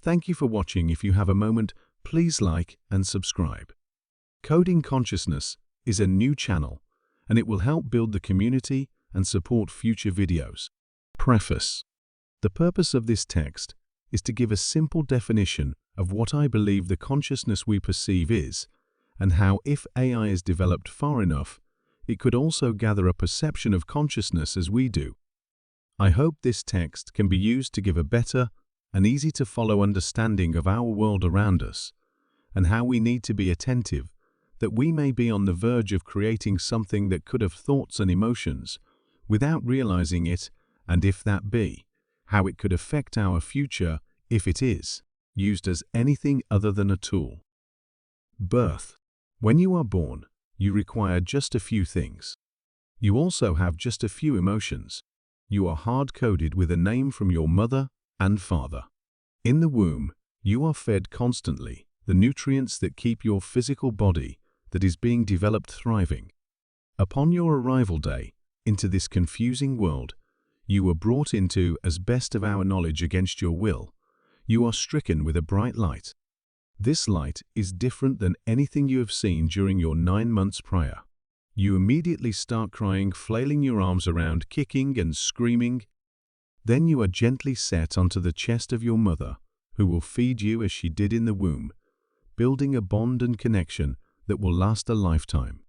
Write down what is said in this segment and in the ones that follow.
Thank you for watching. If you have a moment, please like and subscribe. Coding Consciousness is a new channel, and it will help build the community and support future videos. Preface. The purpose of this text is to give a simple definition of what I believe the consciousness we perceive is, and how, if AI is developed far enough, it could also gather a perception of consciousness as we do. I hope this text can be used to give a better and easy-to-follow understanding of our world around us, and how we need to be attentive that we may be on the verge of creating something that could have thoughts and emotions without realizing it, and if that be, how it could affect our future if it is used as anything other than a tool. Birth. When you are born, you require just a few things. You also have just a few emotions. You are hard-coded with a name from your mother and father. In the womb, you are fed constantly the nutrients that keep your physical body that is being developed thriving. Upon your arrival day into this confusing world, you were brought into, as best of our knowledge against your will, you are stricken with a bright light. This light is different than anything you have seen during your 9 months prior. You immediately start crying, flailing your arms around, kicking and screaming. Then you are gently set onto the chest of your mother, who will feed you as she did in the womb, building a bond and connection that will last a lifetime.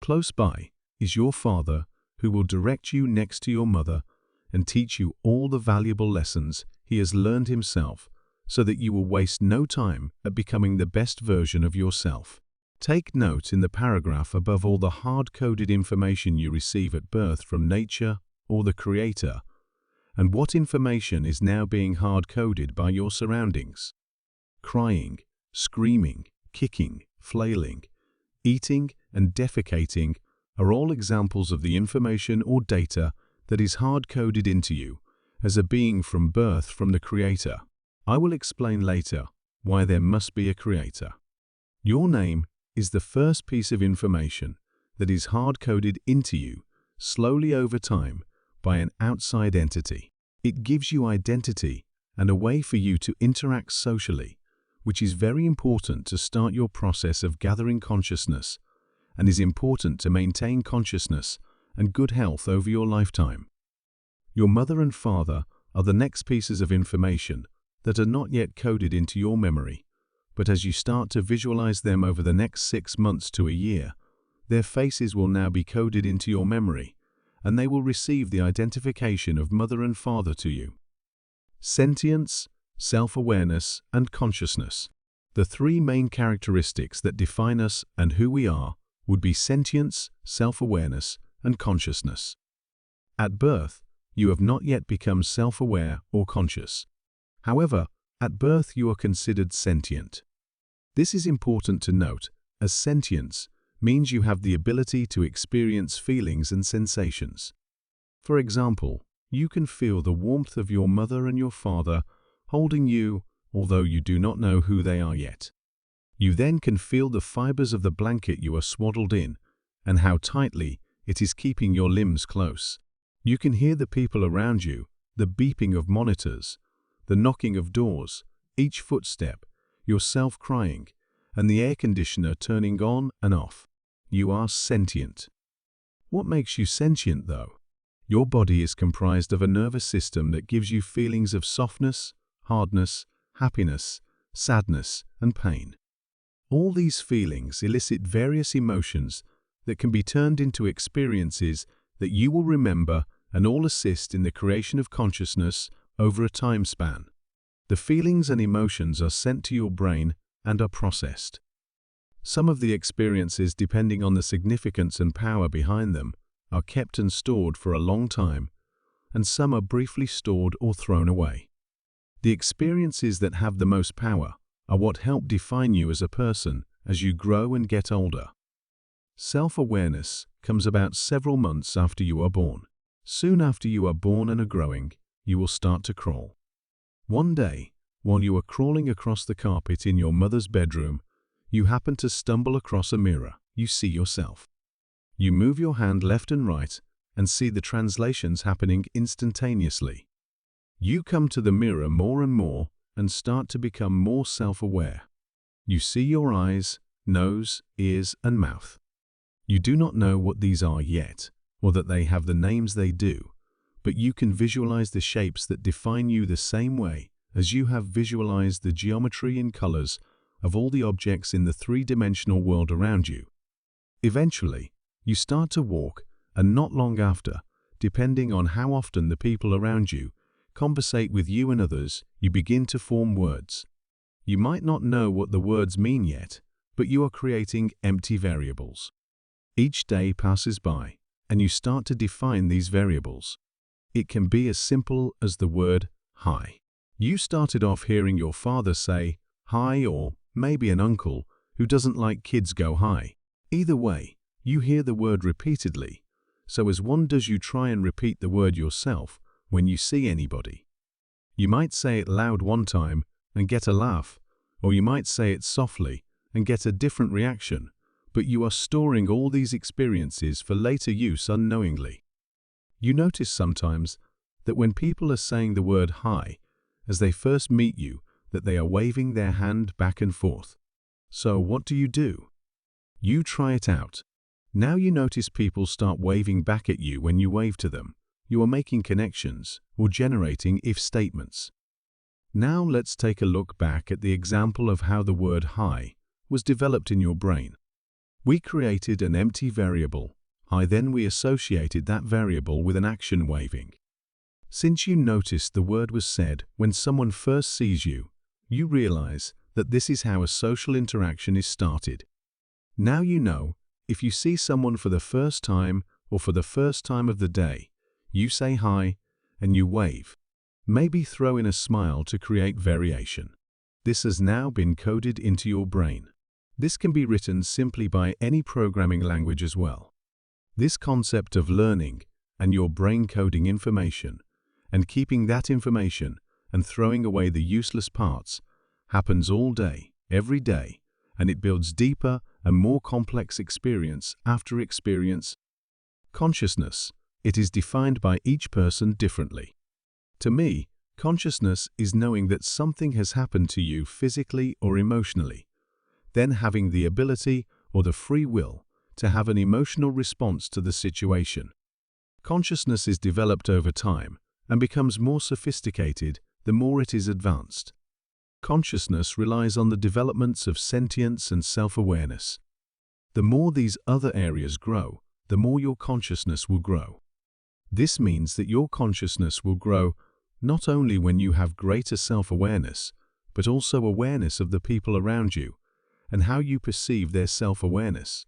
Close by is your father, who will direct you next to your mother and teach you all the valuable lessons he has learned himself, so that you will waste no time at becoming the best version of yourself. Take note in the paragraph above all the hard-coded information you receive at birth from nature or the Creator, and what information is now being hard-coded by your surroundings. Crying, screaming, kicking, flailing, eating, and defecating are all examples of the information or data that is hard-coded into you as a being from birth from the Creator. I will explain later why there must be a Creator. Your name is the first piece of information that is hard-coded into you slowly over time by an outside entity. It gives you identity and a way for you to interact socially, which is very important to start your process of gathering consciousness, and is important to maintain consciousness and good health over your lifetime. Your mother and father are the next pieces of information that are not yet coded into your memory, but as you start to visualize them over the next 6 months to a year, their faces will now be coded into your memory, and they will receive the identification of mother and father to you. Sentience, self-awareness, and consciousness. The 3 main characteristics that define us and who we are would be sentience, self-awareness, and consciousness. At birth, you have not yet become self-aware or conscious. However, at birth you are considered sentient. This is important to note, as sentience means you have the ability to experience feelings and sensations. For example, you can feel the warmth of your mother and your father holding you, although you do not know who they are yet. You then can feel the fibers of the blanket you are swaddled in, and how tightly it is keeping your limbs close. You can hear the people around you, the beeping of monitors, the knocking of doors, each footstep, yourself crying, and the air conditioner turning on and off. You are sentient. What makes you sentient, though? Your body is comprised of a nervous system that gives you feelings of softness, hardness, happiness, sadness, and pain. All these feelings elicit various emotions that can be turned into experiences that you will remember, and all assist in the creation of consciousness over a time span. The feelings and emotions are sent to your brain and are processed. Some of the experiences, depending on the significance and power behind them, are kept and stored for a long time, and some are briefly stored or thrown away. The experiences that have the most power are what help define you as a person as you grow and get older. Self-awareness comes about several months after you are born. Soon after you are born and are growing, you will start to crawl. One day, while you are crawling across the carpet in your mother's bedroom, you happen to stumble across a mirror. You see yourself. You move your hand left and right and see the translations happening instantaneously. You come to the mirror more and more and start to become more self-aware. You see your eyes, nose, ears, and mouth. You do not know what these are yet, or that they have the names they do, but you can visualize the shapes that define you the same way as you have visualized the geometry and colors of all the objects in the three-dimensional world around you. Eventually, you start to walk, and not long after, depending on how often the people around you conversate with you and others, you begin to form words. You might not know what the words mean yet, but you are creating empty variables. Each day passes by, and you start to define these variables. It can be as simple as the word hi. You started off hearing your father say hi, or maybe an uncle who doesn't like kids go hi. Either way, you hear the word repeatedly, so as one does you try and repeat the word yourself when you see anybody. You might say it loud one time and get a laugh, or you might say it softly and get a different reaction, but you are storing all these experiences for later use unknowingly. You notice sometimes that when people are saying the word hi, as they first meet you, that they are waving their hand back and forth. So what do? You try it out. Now you notice people start waving back at you when you wave to them. You are making connections or generating if statements. Now let's take a look back at the example of how the word hi was developed in your brain. We created an empty variable, hi, then we associated that variable with an action waving. Since you noticed the word was said when someone first sees you, you realize that this is how a social interaction is started. Now you know, if you see someone for the first time or for the first time of the day, you say hi and you wave. Maybe throw in a smile to create variation. This has now been coded into your brain. This can be written simply by any programming language as well. This concept of learning and your brain coding information and keeping that information and throwing away the useless parts happens all day, every day, and it builds deeper and more complex experience after experience. Consciousness. It is defined by each person differently. To me, consciousness is knowing that something has happened to you physically or emotionally, then having the ability or the free will to have an emotional response to the situation. Consciousness is developed over time and becomes more sophisticated the more it is advanced. Consciousness relies on the developments of sentience and self-awareness. The more these other areas grow, the more your consciousness will grow. This means that your consciousness will grow not only when you have greater self-awareness, but also awareness of the people around you and how you perceive their self-awareness.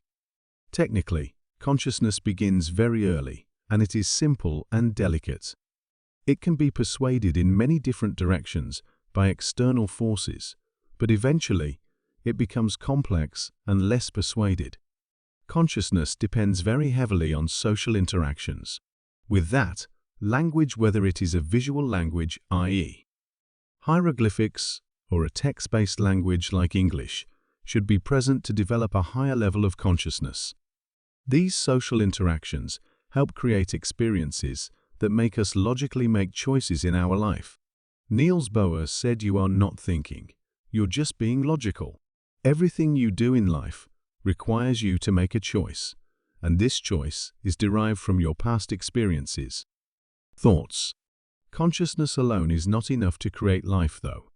Technically, consciousness begins very early, and it is simple and delicate. It can be persuaded in many different directions by external forces, but eventually it becomes complex and less persuaded. Consciousness depends very heavily on social interactions. With that, language, whether it is a visual language, i.e., hieroglyphics, or a text-based language like English, should be present to develop a higher level of consciousness. These social interactions help create experiences that make us logically make choices in our life. Niels Bohr said, "You are not thinking, you're just being logical." Everything you do in life requires you to make a choice, and this choice is derived from your past experiences. Thoughts. Consciousness alone is not enough to create life, though.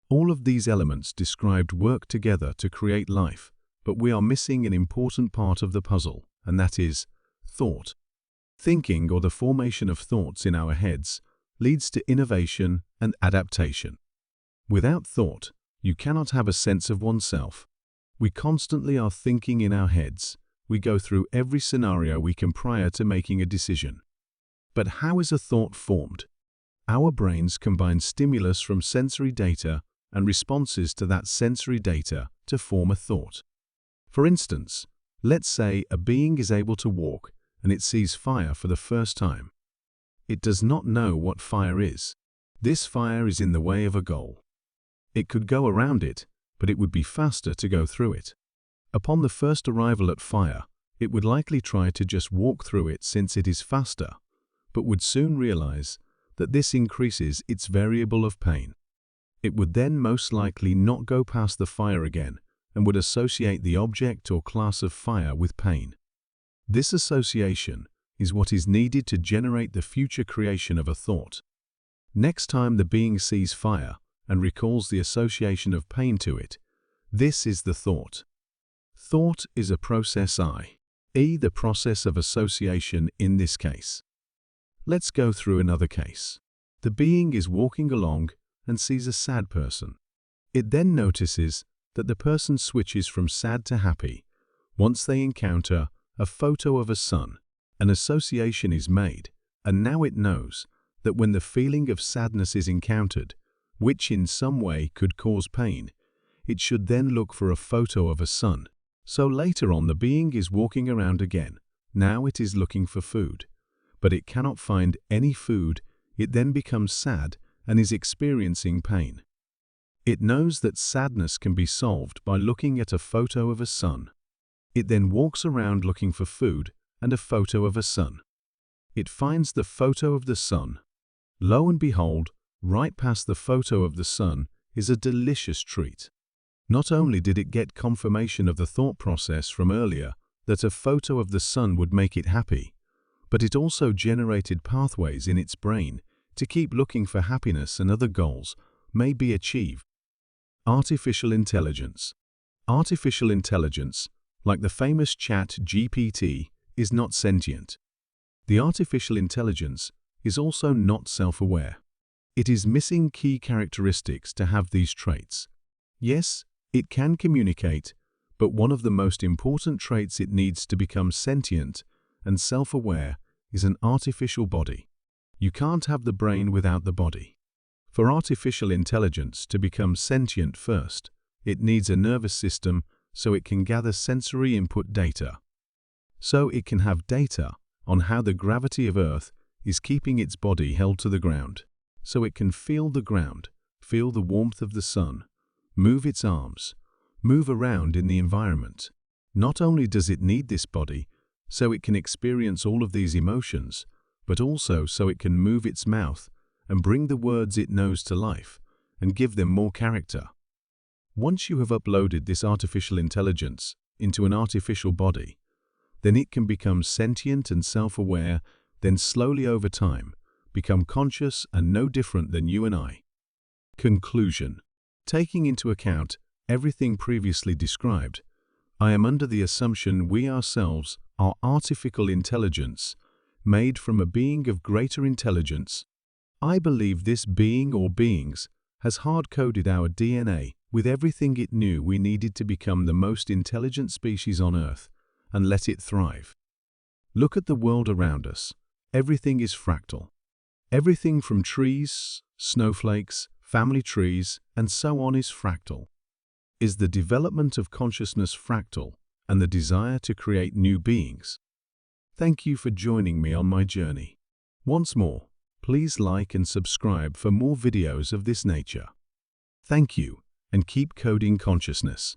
All of these elements described work together to create life, but we are missing an important part of the puzzle, and that is thought. Thinking, or the formation of thoughts in our heads, leads to innovation and adaptation. Without thought, you cannot have a sense of oneself. We constantly are thinking in our heads. We go through every scenario we can prior to making a decision. But how is a thought formed? Our brains combine stimulus from sensory data and responses to that sensory data to form a thought. For instance, let's say a being is able to walk and it sees fire for the first time. It does not know what fire is. This fire is in the way of a goal. It could go around it, but it would be faster to go through it. Upon the first arrival at fire, it would likely try to just walk through it since it is faster, but would soon realize that this increases its variable of pain. It would then most likely not go past the fire again and would associate the object or class of fire with pain. This association is what is needed to generate the future creation of a thought. Next time the being sees fire and recalls the association of pain to it, this is the thought. Thought is a process i.e. the process of association in this case. Let's go through another case. The being is walking along and sees a sad person. It then notices that the person switches from sad to happy once they encounter a photo of a sun. An association is made, and now it knows that when the feeling of sadness is encountered, which in some way could cause pain, it should then look for a photo of a sun. So later on the being is walking around again. Now it is looking for food, but it cannot find any food. It then becomes sad and is experiencing pain. It knows that sadness can be solved by looking at a photo of a sun. It then walks around looking for food and a photo of a sun. It finds the photo of the sun. Lo and behold, right past the photo of the sun is a delicious treat. Not only did it get confirmation of the thought process from earlier that a photo of the sun would make it happy, but it also generated pathways in its brain to keep looking for happiness and other goals may be achieved. Artificial intelligence. Artificial intelligence, like the famous ChatGPT, is not sentient. The artificial intelligence is also not self-aware. It is missing key characteristics to have these traits. Yes, it can communicate, but one of the most important traits it needs to become sentient and self-aware is an artificial body. You can't have the brain without the body. For artificial intelligence to become sentient first, it needs a nervous system so it can gather sensory input data. So it can have data on how the gravity of Earth is keeping its body held to the ground. So it can feel the ground, feel the warmth of the sun, move its arms, move around in the environment. Not only does it need this body so it can experience all of these emotions, but also so it can move its mouth and bring the words it knows to life and give them more character. Once you have uploaded this artificial intelligence into an artificial body, then it can become sentient and self-aware, then slowly over time become conscious and no different than you and I. Conclusion. Taking into account everything previously described, I am under the assumption we ourselves are artificial intelligence made from a being of greater intelligence. I believe this being or beings has hard-coded our DNA with everything it knew we needed to become the most intelligent species on Earth and let it thrive. Look at the world around us. Everything is fractal. Everything from trees, snowflakes, family trees, and so on is fractal. Is the development of consciousness fractal and the desire to create new beings? Thank you for joining me on my journey. Once more, please like and subscribe for more videos of this nature. Thank you, and keep coding consciousness.